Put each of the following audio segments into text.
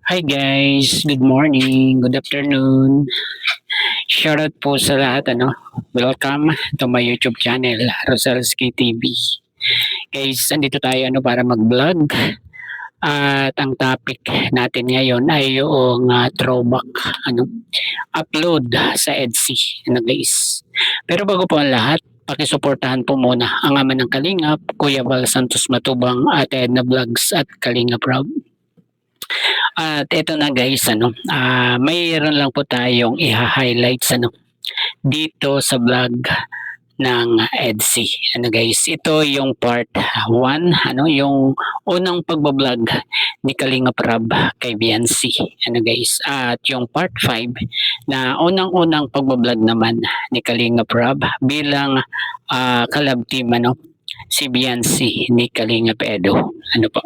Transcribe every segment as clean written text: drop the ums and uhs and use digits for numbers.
Hi guys, good morning, good afternoon. Shoutout po sa lahat Welcome to my YouTube channel, Rosalski TV. Guys, andito tayo para mag-vlog. At ang topic natin ngayon ay yung throwback upload sa EDSI, guys. Pero bago po ang lahat, pakisuportahan po muna ang ama ng Kalingap, Kuya Val Santos Matubang, Ate Edna Vlogs at Kalingap Rob. At eto na guys, mayroon lang po tayong i-highlights dito sa vlog ng EDSI. Guys, ito yung part 1, yung unang pagbablog ni Kalingap Rob kay Biancy. Guys, at yung part 5 na unang-unang pagbablog naman ni Kalingap Rob bilang collab team si Biancy ni Kalingap Edo. Po?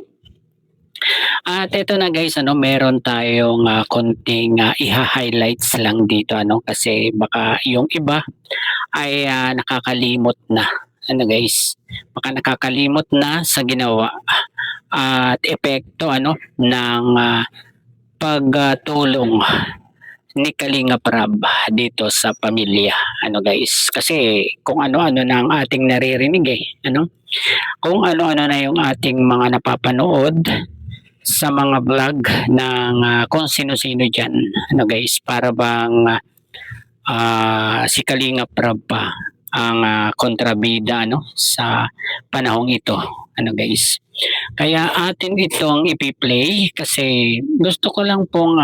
At ito na guys, meron tayong konting iha-highlights lang dito kasi baka yung iba ay nakakalimot na. Guys, baka nakakalimot na sa ginawa at epekto ng pagtulong ni Kalingap Rob dito sa pamilya. Guys, kasi kung ano-ano na ang ating naririnig kung ano-ano na yung ating mga napapanood sa mga vlog ng kung sino-sino dyan. Guys, para bang si Kalingap Rob pa ang kontrabida sa panahong ito. Guys. Kaya atin itong ipi-play kasi gusto ko lang pong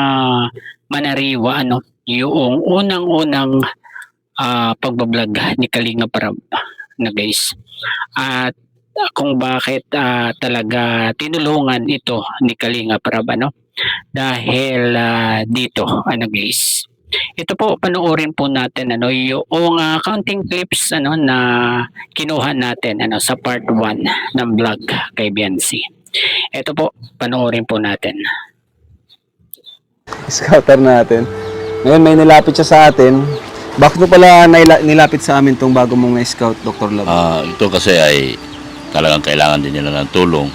manariwa yung unang-unang pagbablog ni Kalingap Rob. Guys. At kung bakit talaga tinulungan ito ni Kalingap Rob dahil dito guys, ito po panoorin po natin yung counting clips na kinuha natin sa part 1 ng vlog kay Biancy. Ito po panoorin po natin. Scouter natin. Ngayon may nilapit siya sa atin. Bakit mo pala nilapit sa amin tong bago mong scout, Dr. Love? Ito kasi ay talagang kailangan din nila ng tulong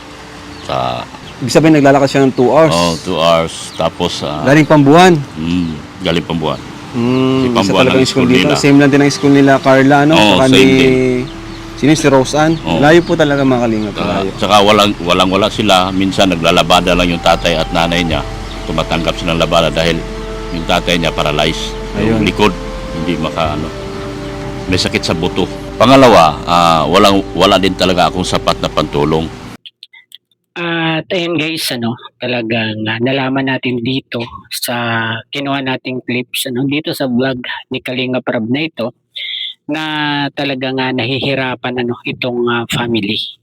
sa Ibig sabihin naglalakad siya ng 2 hours. 2 hours tapos Galing Pambuhan. galing Pambuan. Isa Pambuan talaga ang yung school school dito. nila. Same lang din ang school nila, Carla, Oo, saka same ni... din. Sino si Roseanne? Layo po talaga mga Kalingap. Layo. Tsaka wala sila, minsan naglalabada lang yung tatay at nanay niya. Tumatanggap silang labada dahil yung tatay niya paralyzed. Ayun. Yung likod hindi may sakit sa buto. Pangalawa, wala din talaga akong sapat na pantulong. At ayun guys, talagang nalaman natin dito sa kinuha nating clips dito sa vlog ni Kalingap Rob na ito na talagang nahihirapan itong family.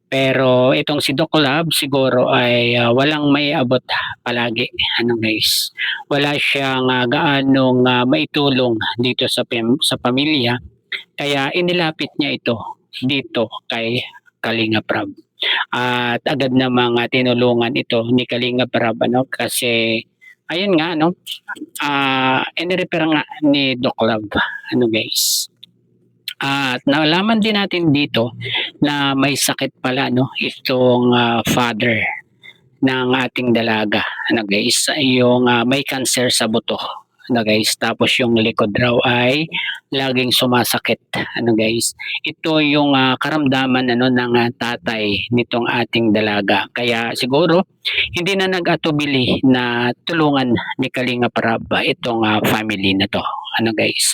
Pero itong si Doc Lab siguro ay walang may abot palagi guys. Wala siyang gaanong maitulong dito sa pamilya kaya inilapit niya ito dito kay Kalingap Rob. At agad namang tinulungan ito ni Kalingap Rob kasi ayun nga inirefer nga ni Doc Love guys. At nalaman din natin dito na may sakit pala itong father ng ating dalaga guys, yung may cancer sa buto guys, tapos yung likod raw ay laging sumasakit guys. Ito yung karamdaman ng tatay nitong ating dalaga, kaya siguro hindi na nag-atubili na tulungan ni Kalingap Rob itong family na to guys.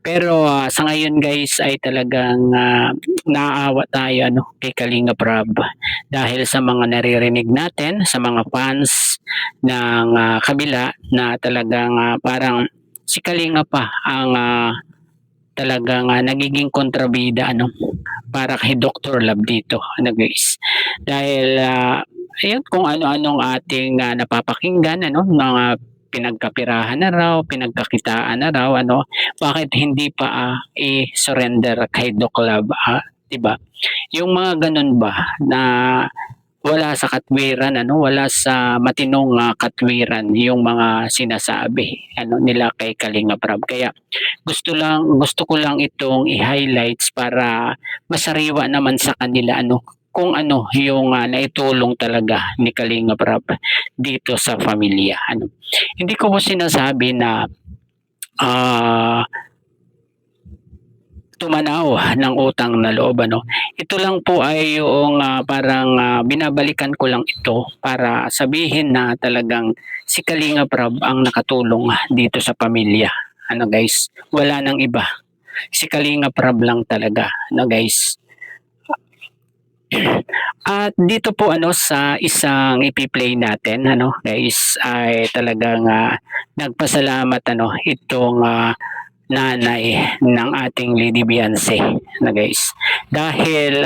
Pero sa ngayon guys ay talagang naaawa tayo kay Kalingap Rob dahil sa mga naririnig natin sa mga fans ng kabila na talagang parang si Kalingap pa ang talagang nagiging kontrabida para kay Dr. Love dito guys. Dahil ayun, kung ano-anong ating napapakinggan mga pinagkapirahan na raw, pinagkakitaan na raw bakit hindi pa i-surrender kay Doc Love, 'di ba? Yung mga ganun ba na wala sa katwiran wala sa matinong katwiran yung mga sinasabi nila kay Kalingap Rob. Kaya gusto ko lang itong i-highlights para masariwa naman sa kanila kung ano yung naitulong talaga ni Kalingap Rab dito sa pamilya. Ano. Hindi ko po sinasabi na ah, tumanaw ng utang na loob, ano. Ito lang po ay yung parang binabalikan ko lang ito para sabihin na talagang si Kalingap Rab ang nakatulong dito sa pamilya. Ano guys, wala nang iba. Si Kalingap Rab lang talaga, ano guys. At dito po sa isang ipi-play natin, ano guys, ay talagang nagpasalamat itong nanay ng ating Lady Beyonce na guys, dahil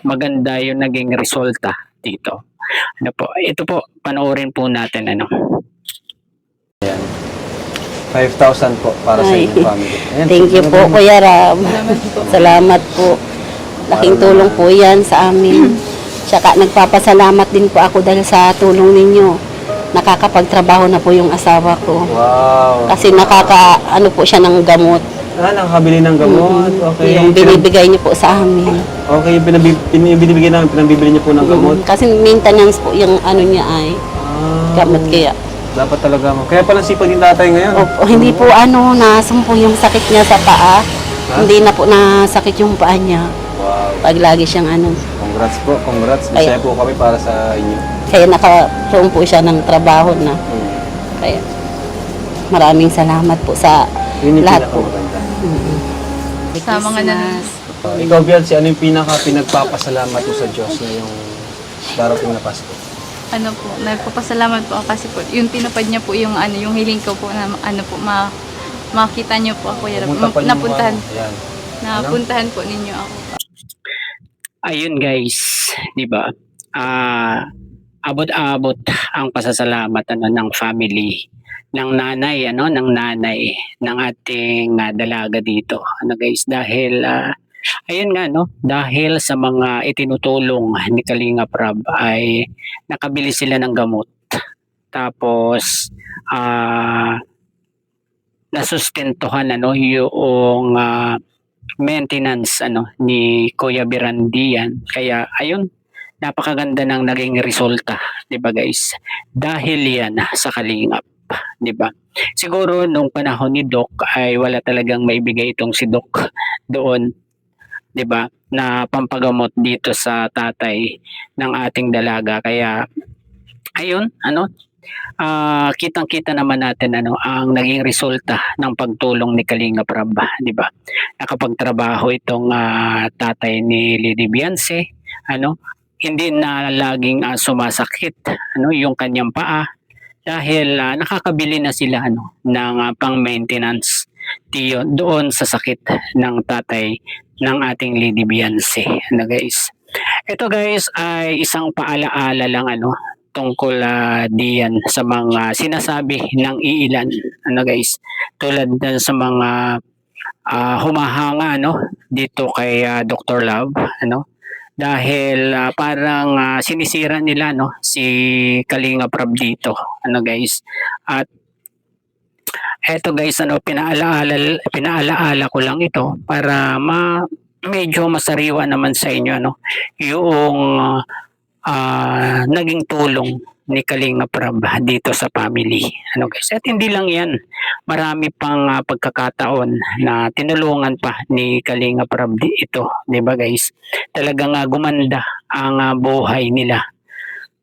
maganda yung naging resulta dito. Ano po, ito po, panoorin po natin 5,000 po para sa Ay, inyong family. Ayan, Thank you po, Kuya Rab. Salamat po. Laking tulong po yan sa amin. Tsaka nagpapasalamat din po ako dahil sa tulong ninyo. Nakakapagtrabaho na po yung asawa ko. Wow. Kasi ano po siya ng gamot. Nakakabili ng gamot. Okay. Yung binibigay niyo po sa amin. Okay, binibigay namin, pinabibili niyo po ng gamot. Kasi maintenance po yung niya ay gamot kaya. Dapat talaga mo. Kaya pala sipag din tatay ngayon. Opo, hindi po nasumpo yung sakit niya sa paa. Hindi na po nasakit yung paa niya. Wow. Pag lagi siyang Congrats po, congrats. Kaya- Masaya po kami para sa inyo. Kaya nakaroon po siya ng trabaho na. Kaya maraming salamat po sa Yun yung lahat po. pinakamaganda. Sa mga nanonood. Ikaw, Biancy, ano yung pinagpapasalamat mo sa Diyos ngayong darating na Pasko? Ano po, nagpapasalamat po ako kasi po, yung tinupad niya po yung yung hiling ko po na makita niyo po ako. Pumunta pa yung Napuntahan, mukha mo. Ayan. napuntahan po ninyo ako. Ayun guys, di ba? Abot-abot ang pasasalamat ng family ng nanay ng ating dalaga dito. Ano guys, dahil ayun nga dahil sa mga itinutulong ni Kalingap Rab ay nakabili sila ng gamot. Tapos nasustentuhan yung maintenance ni Kuya Birandian. Kaya ayun, napakaganda ng naging resulta, 'di ba guys? Dahil yan sa Kalingap, 'di ba? Siguro nung panahon ni Doc ay wala talagang maibigay itong si Doc doon, 'di ba? Na pampagamot dito sa tatay ng ating dalaga. Kaya ayun, kitang-kita naman natin ang naging resulta ng pagtulong ni Kalingap Rab, 'di ba? Nakapagtrabaho itong tatay ni Lady Beyonce, hindi na laging sumasakit yung kanyang paa dahil nakakabili na sila ng pang-maintenance doon sa sakit ng tatay ng ating Lady Beyonce. Guys. Ito guys ay isang paalaala lang tungkol diyan sa mga sinasabi ng iilan guys, tulad din sa mga humahanga dito kay Dr. Love dahil parang sinisira nila si Kalingap Rab dito guys. At eto guys pinaalaala ko lang ito para medyo masariwa naman sa inyo yung naging tulong ni Kalingap Rab dito sa family guys. At hindi lang yan, marami pang pagkakataon na tinulungan pa ni Kalingap Rab ito, 'di ba guys? Talagang gumanda ang buhay nila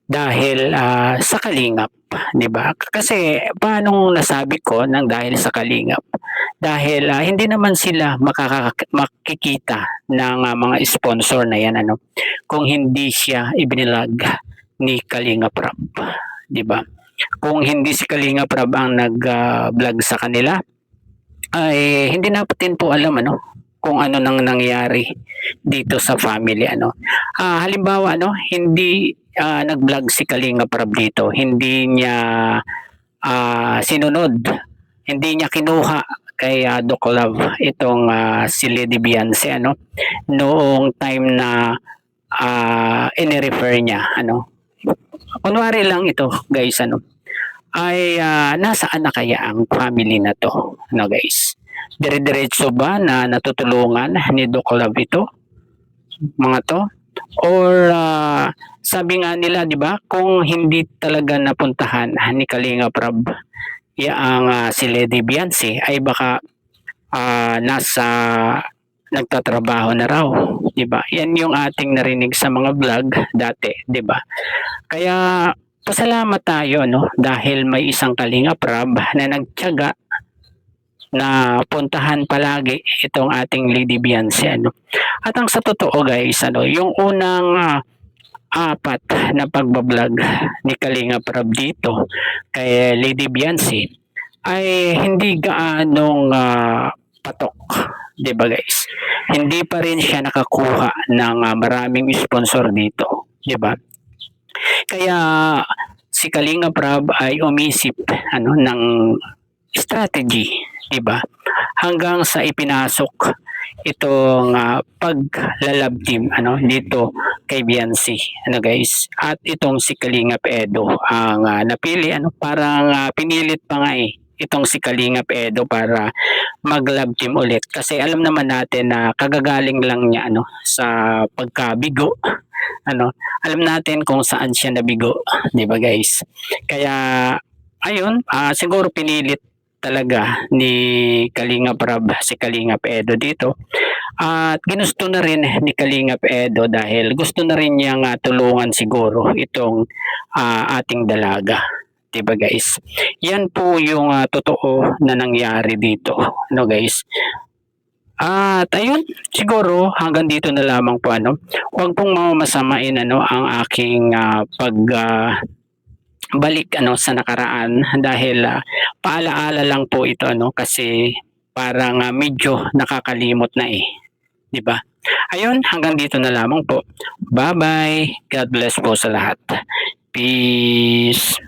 dahil sa Kalingap, 'di ba? Kasi paano nasabi ko nang dahil sa Kalingap? Dahil hindi naman sila makikita ng mga sponsor na yan kung hindi siya ibinilag ni Kalingap Rab, 'di ba? Kung hindi si Kalingap Rab ang nag-vlog sa kanila ay hindi natin po alam kung ano nang nangyari dito sa family halimbawa hindi nag-vlog si Kalingap Rab dito, hindi niya sinunod, hindi niya kinuha kay Doc Love itong si Lady Beyonce noong time na in-refer niya kunwari lang ito guys ay nasaan na kaya ang family na to guys? Dire-diretso ba na natutulungan ni Doc Love ito mga to? or sabi nga nila, 'di ba, kung hindi talaga napuntahan ni Kalinga Prab ang si Lady Biancy, ay baka nasa nagtatrabaho na raw, 'di ba? Yan yung ating narinig sa mga vlog dati, 'di ba? Kaya pasalamat tayo, no, dahil may isang Kalinga Prab na nagtiyaga na puntahan palagi itong ating Lady Biancy, ano. At ang sa totoo guys, ano, yung unang apat na pagbablog ni Kalinga Prab dito kay Lady Biancy ay hindi gaanong patok, 'di ba guys? Hindi pa rin siya nakakuha ng maraming sponsor dito, 'di ba? Kaya si Kalinga Prab ay umisip ng strategy, 'di ba? Hanggang sa ipinasok itong paglalab team dito kay Biancy, guys. At itong si Kalingap Edo ang napili, parang pinilit pa nga itong si Kalingap Edo para mag-lab team ulit, kasi alam naman natin na kagagaling lang niya sa pagkabigo. Alam natin kung saan siya nabigo, 'di ba guys? Kaya ayun, siguro pinilit talaga ni Kalinga Prab si Kalingap Edo dito. At ginusto na rin ni Kalingap Edo dahil gusto na rin niyang tulungan siguro itong ating dalaga. 'Di ba guys? Yan po yung totoo na nangyari dito, guys. At ayun, siguro hanggang dito na lamang po, Huwag pong mamasamain ang aking balik sa nakaraan, dahil paalaala lang po ito, kasi parang medyo nakakalimot na 'di ba? Ayun, hanggang dito na lamang po. Bye-bye. God bless po sa lahat. Peace.